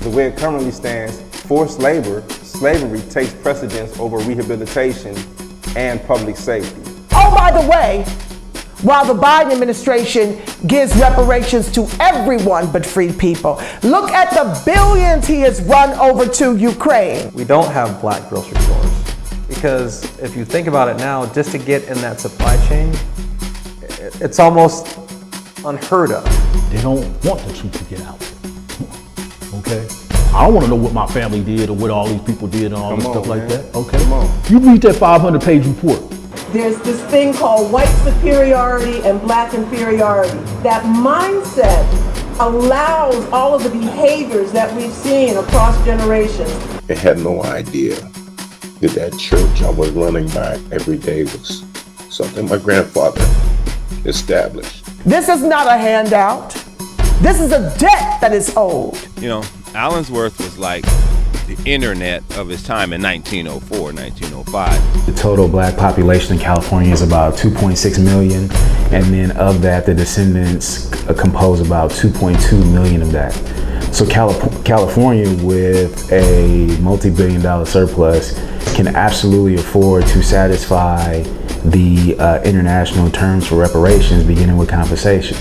The way it currently stands, forced labor, slavery takes precedence over rehabilitation and public safety. Oh, by the way, while the Biden administration gives reparations to everyone but freed people, look at the billions he has run over to Ukraine. We don't have black grocery stores because if you think about it now, just to get in that supply chain, it's almost unheard of. They don't want the truth to get out. Okay? I don't want to know what my family did or what all these people did and all this stuff like that. Okay? You read that 500-page report. There's this thing called white superiority and black inferiority. That mindset allows all of the behaviors that we've seen across generations. I had no idea that church I was running by every day was something my grandfather established. This is not a handout. This is a debt that is owed. You know, Allensworth was like the internet of his time in 1904, 1905. The total black population in California is about 2.6 million, and then of that, the descendants compose about 2.2 million of that. So California, with a multi-billion-dollar surplus, can absolutely afford to satisfy the international terms for reparations, beginning with compensation.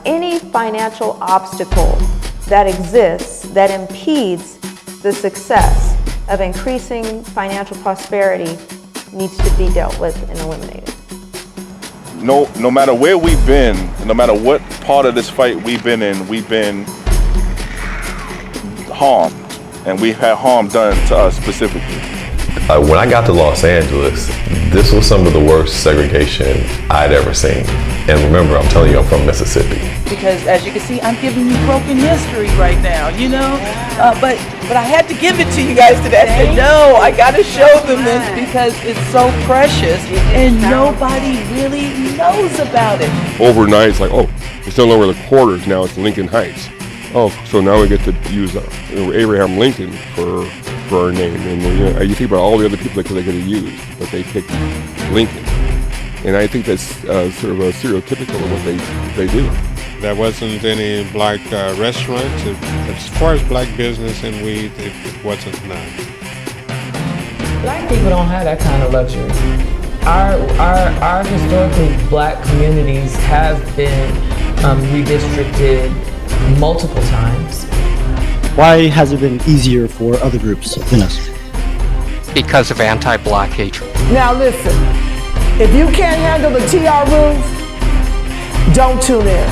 Any financial obstacle that exists that impedes the success of increasing financial prosperity needs to be dealt with and eliminated. No matter where we've been, no matter what part of this fight we've been in, we've been harmed, and we've had harm done to us specifically. When I got to Los Angeles, this was some of the worst segregation I'd ever seen. And remember, I'm telling you, I'm from Mississippi. Because as you can see, I'm giving you broken history right now, you know? But I had to give it to you guys today. I said, no, I got to show them this because it's so precious and nobody really knows about it. Overnight, it's like, oh, it's no longer the quarters, now it's Lincoln Heights. Oh, so now we get to use Abraham Lincoln for our name. And you think about all the other people that they could have used, but they picked Lincoln. And I think that's sort of a stereotypical of what they do. There wasn't any black restaurants. As far as black business and weed, it wasn't none. Black people don't have that kind of luxury. Our historically black communities have been redistricted multiple times. Why has it been easier for other groups than us? Because of anti-black hatred. Now listen, if you can't handle the TR rules, don't tune in.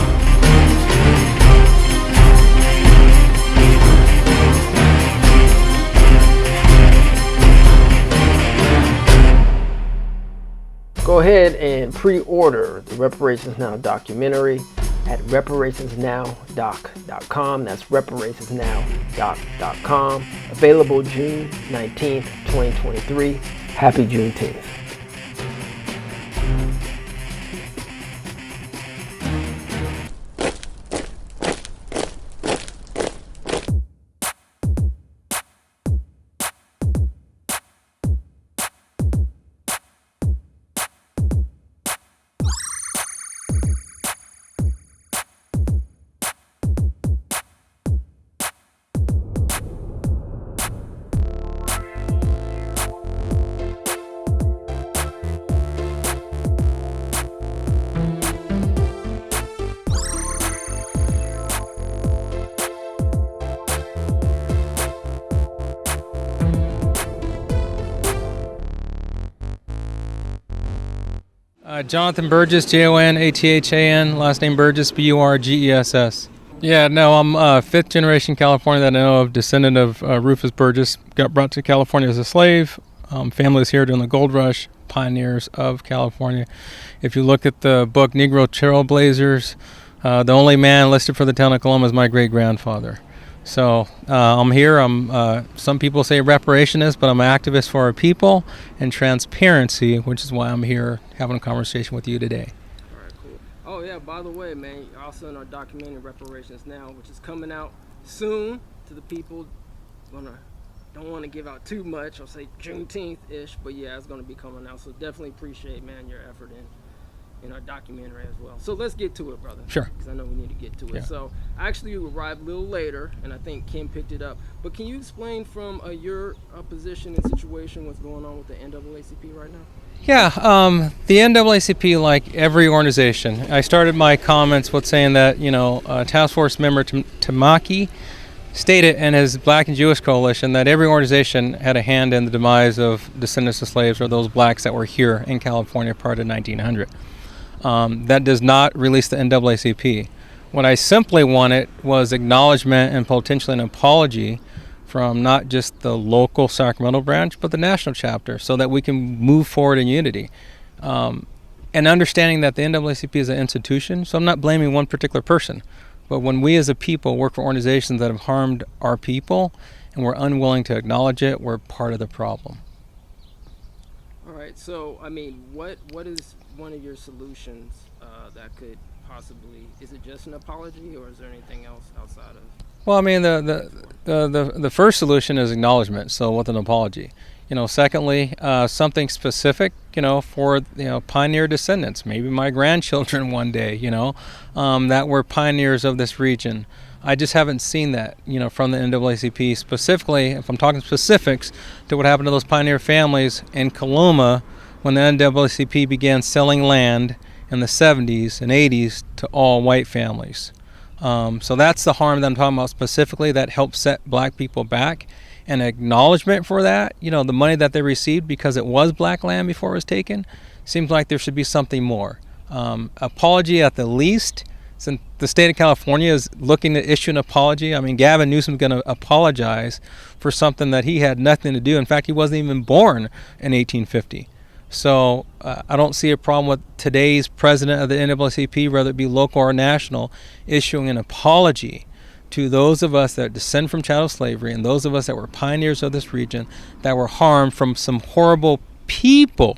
Go ahead and pre-order the Reparations Now documentary at reparationsnowdoc.com. That's reparationsnowdoc.com. Available June 19th, 2023. Happy Juneteenth. Jonathon Burgess, Jonathan, last name Burgess, Burgess. Yeah, no, I'm fifth generation California that I know of, descendant of Rufus Burgess. Got brought to California as a slave. Families here during the gold rush, pioneers of California. If you look at the book Negro Trailblazers, the only man listed for the town of Columbus is my great-grandfather. So I'm here. Some people say reparationist, but I'm an activist for our people and transparency, which is why I'm here having a conversation with you today. All right, cool. Oh yeah, by the way, man, you're also in our documentary Reparations Now, which is coming out soon to the people. Don't want to give out too much. I'll say Juneteenth-ish, but yeah, it's going to be coming out. So definitely appreciate, man, your effort in our documentary as well. So let's get to it, brother. Sure. Because I know we need to get to it. Yeah. So actually you arrived a little later, and I think Kim picked it up. But can you explain from your position and situation what's going on with the NAACP right now? Yeah, the NAACP, like every organization, I started my comments with saying that, Task Force member Tamaki stated in his Black and Jewish Coalition that every organization had a hand in the demise of descendants of slaves or those blacks that were here in California prior to 1900. That does not release the NAACP. What I simply wanted was acknowledgement and potentially an apology from not just the local Sacramento branch, but the national chapter, so that we can move forward in unity. And understanding that the NAACP is an institution, so I'm not blaming one particular person. But when we as a people work for organizations that have harmed our people and we're unwilling to acknowledge it, we're part of the problem. All right, so, I mean, what is one of your solutions that could possibly, is it just an apology or is there anything else outside of? Well, I mean, the first solution is acknowledgement, so with an apology. Secondly, something specific, for, pioneer descendants, maybe my grandchildren one day, that were pioneers of this region. I just haven't seen that, from the NAACP specifically, if I'm talking specifics, to what happened to those pioneer families in Coloma when the NAACP began selling land in the 70s and 80s to all white families. So that's the harm that I'm talking about specifically that helped set black people back. And acknowledgement for that, the money that they received because it was black land before it was taken, seems like there should be something more. Apology at the least, since the state of California is looking to issue an apology. I mean, Gavin Newsom's going to apologize for something that he had nothing to do. In fact, he wasn't even born in 1850. So I don't see a problem with today's president of the NAACP, whether it be local or national, issuing an apology to those of us that descend from chattel slavery and those of us that were pioneers of this region that were harmed from some horrible people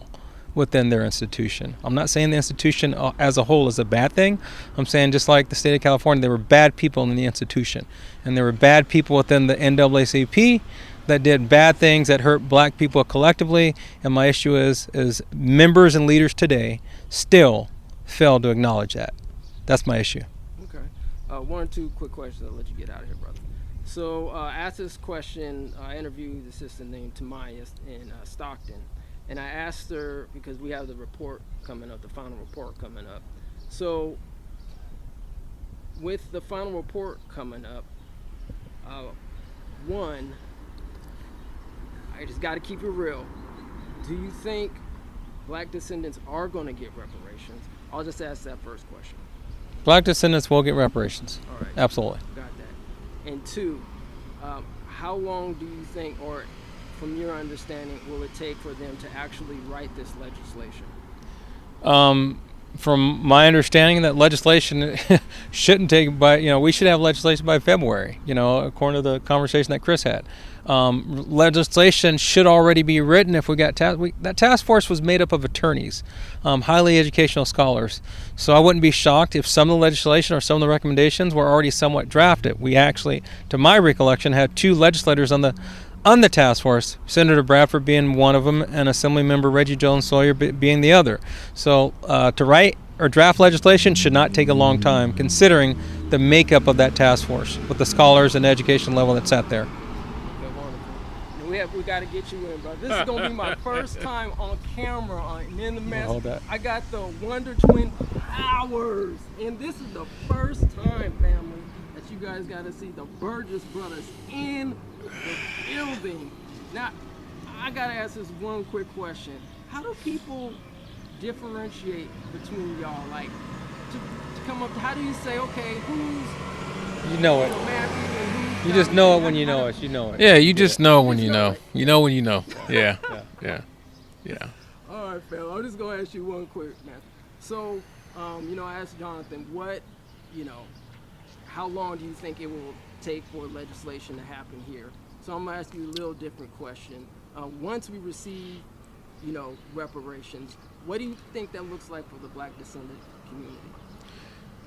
within their institution. I'm not saying the institution as a whole is a bad thing. I'm saying just like the state of California, there were bad people in the institution. And there were bad people within the NAACP that did bad things that hurt black people collectively. And my issue is members and leaders today still fail to acknowledge that. That's my issue. Okay. One or two quick questions. I'll let you get out of here, brother. So I asked this question, I interviewed a sister named Tamaya in Stockton. And I asked her, because we have the report coming up, the final report coming up. So with the final report coming up, one, I just got to keep it real. Do you think black descendants are going to get reparations? I'll just ask that first question. Black descendants will get reparations. All right. Absolutely. Got that. And two, how long do you think, or from your understanding, will it take for them to actually write this legislation? From my understanding, that legislation shouldn't take we should have legislation by February, according to the conversation that Chris had. Legislation should already be written if we got that task force was made up of attorneys, highly educational scholars. So I wouldn't be shocked if some of the legislation or some of the recommendations were already somewhat drafted. We actually, to my recollection, had two legislators on the task force, Senator Bradford being one of them, and Assembly Member Reggie Jones Sawyer being the other. So to write or draft legislation should not take a long time, considering the makeup of that task force with the scholars and education level that's at there. Okay, wonderful. We got to get you in, bro. This is gonna be my first time on camera on In the Mess. Hold that. I got the Wonder Twin powers, and this is the first time, family, that you guys got to see the Burgess brothers in the building. Now, I gotta ask this one quick question. How do people differentiate between y'all? Like, to come up, how do you say, okay, who's... You know it. You just know it when you know it. You know it. Yeah, you just know when you know. You know when you know. Yeah. Yeah. All right, fam. I'm just gonna ask you one quick, man. So, I asked Jonathan, how long do you think it will take for legislation to happen here? So I'm gonna ask you a little different question. Once we receive, reparations, what do you think that looks like for the black descendant community?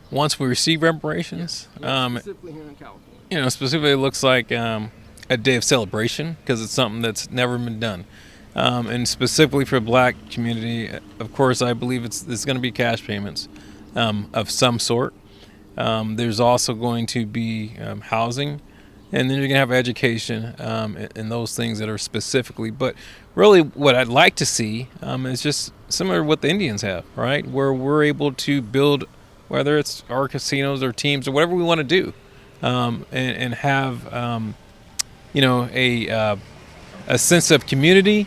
Once we receive reparations, specifically here in California. Specifically it looks like a day of celebration because it's something that's never been done. and specifically for black community, of course, I believe it's going to be cash payments of some sort. There's also going to be housing, and then you're going to have education and those things that are specifically. But really what I'd like to see is just similar to what the Indians have, right? Where we're able to build, whether it's our casinos or teams or whatever we want to do, and have, a sense of community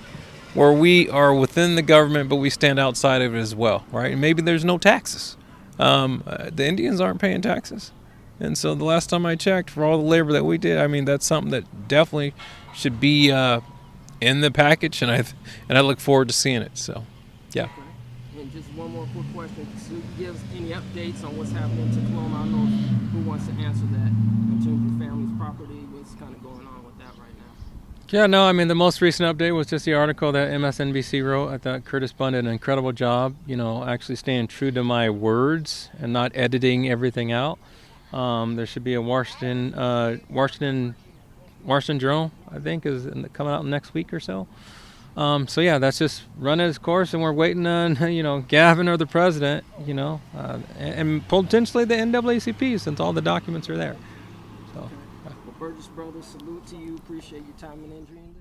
where we are within the government, but we stand outside of it as well, right? And maybe there's no taxes. The Indians aren't paying taxes. And so the last time I checked, for all the labor that we did, I mean, that's something that definitely should be in the package, and I look forward to seeing it. So, yeah. Okay. And just one more quick question. So give us any updates on what's happening to Cologne? I don't know who wants to answer that in terms of your family's property. What's kind of going on with that right now? Yeah, no, I mean, the most recent update was just the article that MSNBC wrote. I thought Curtis Bunn did an incredible job, actually staying true to my words and not editing everything out. There should be a Washington Journal, I think, is coming out next week or so. So yeah, that's just run its course, and we're waiting on Gavin or the president, and potentially the NAACP, since all the documents are there. So. Well, Burgess Brothers, salute to you. Appreciate your time and energy in this.